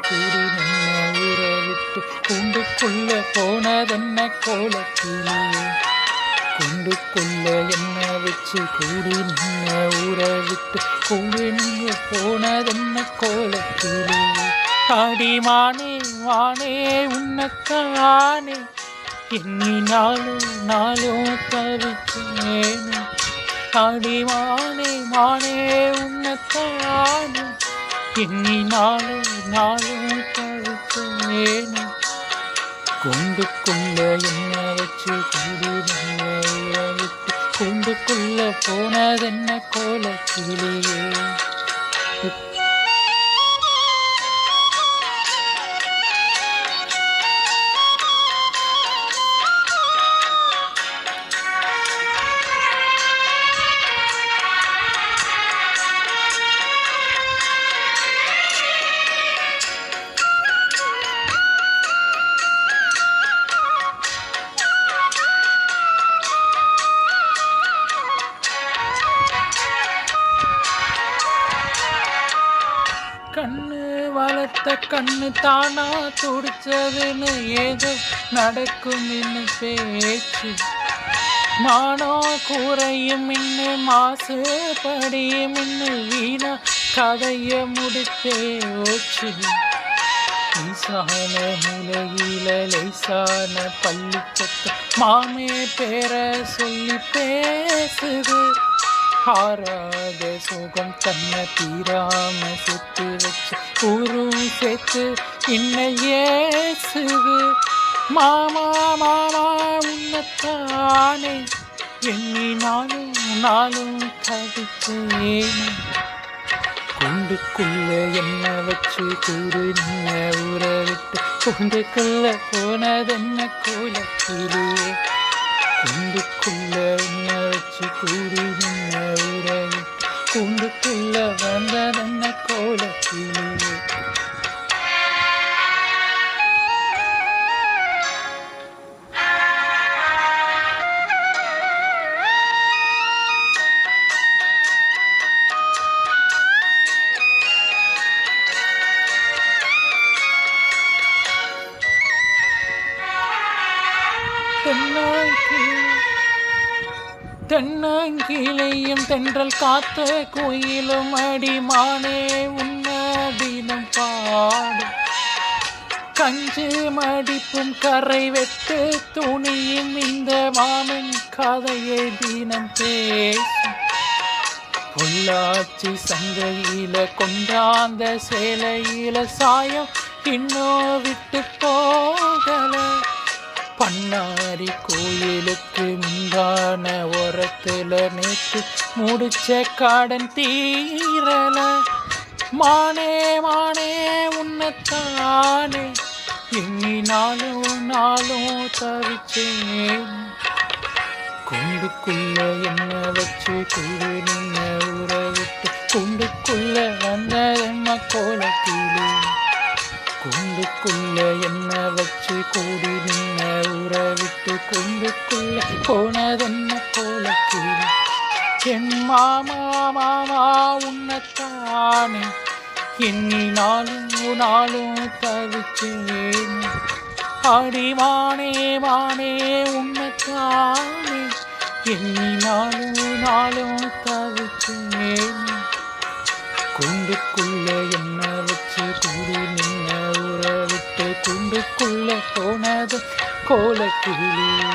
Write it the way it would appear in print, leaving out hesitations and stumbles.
கூடி நின்ன ஊரை விட்டு கூண்டுக்குள்ள போனதென்ன கோலக்கிளியே. கூண்டுக்குள்ள என்ன வச்சு கூடி நின்ன ஊரை விட்டு கூடி நின்று போனதென்ன கோலக்கிளியே. அடிமானே வானே உன்னத்தானே எண்ணி நாளும் தவிச்சேனே. அடிமானே மானே உன்னத்தானே எண்ணி நாளும் தவிச்சேனே. கூண்டுக்குள்ள என்ன வச்சு கூடி விட்டு கூண்டுக்குள்ள போனதென்ன கோலக்கிளியே. கண்ணு வளர்த்த கண்ணு தானா துடிச்சதுன்னு ஏதோ நடக்கும் இன்னும் பேச்சு. மானோ கூரையும் இன்னு மாசு படியும் இன்னு வீணா கதைய முடித்தே ஓச்சு. ஈசான முலையில லேசான பள்ளிச்சத்த மாமே பேர சொல்லி பேசுது. ஆறாத சுகம் தன்னை தீராம சேர்த்து வச்சு ஊரும் சேர்த்து இன்னையேசுது. மாமா மாமா உன்னத்தானே எண்ணி நாளும் தவிச்சேனே. கூண்டுக்குள்ள என்ன வச்சு கூடு நின்ன ஊரை விட்டு கூண்டுக்குள்ள போனதென்ன கோலக்கிளியே. கூண்டுக்குள்ள என்ன வச்சு கூடி நின்ன ஊரை விட்டு கூண்டுக்குள்ள வந்ததென்ன கோலக்கிளியே. தென்னங்கிளையும் தென்றல் காத்த கோயிலும் அடிமானே உன்னதினம் பாடும். கஞ்சு மடிப்பும் கரை வெட்டு துணியும் இந்த மாமன் கதையை தினம் பேசும். பொள்ளாச்சி சங்கையில கொண்டாந்த சேலையில சாயம் இன்னும் விட்டு போகல. பண்ணாரி கோயிலுக்கு முந்தான ஓரத்துல நேற்று முடிச்ச காடன் தீரல. மானே மானே உன்னத்தானே எண்ணி நாளும் தவிச்சேன். கூண்டுக்குள்ள என்ன வச்சு கூடு நின்ன ஊரை விட்டு கூண்டுக்குள்ள வந்ததென்ன கோலக்கிளியே. கூண்டுக்குள்ள என்ன வச்சு கூடி நின்ன ஊரை விட்டு கூண்டுக்குள்ள போனதென்ன கோலக்கிளியே. என் மாமா மாமா உன்னத்தானே எண்ணி நாளும் தவிச்சேன். அடிமானே மானே உன்னத்தானே எண்ணி நாளும் தவிச்சேன். கூண்டுக்குள்ள என்ன வச்சு கூடி நின்ன ஊரை விட்டு கூண்டுக்குள்ள போனது கோலக்கிளியே.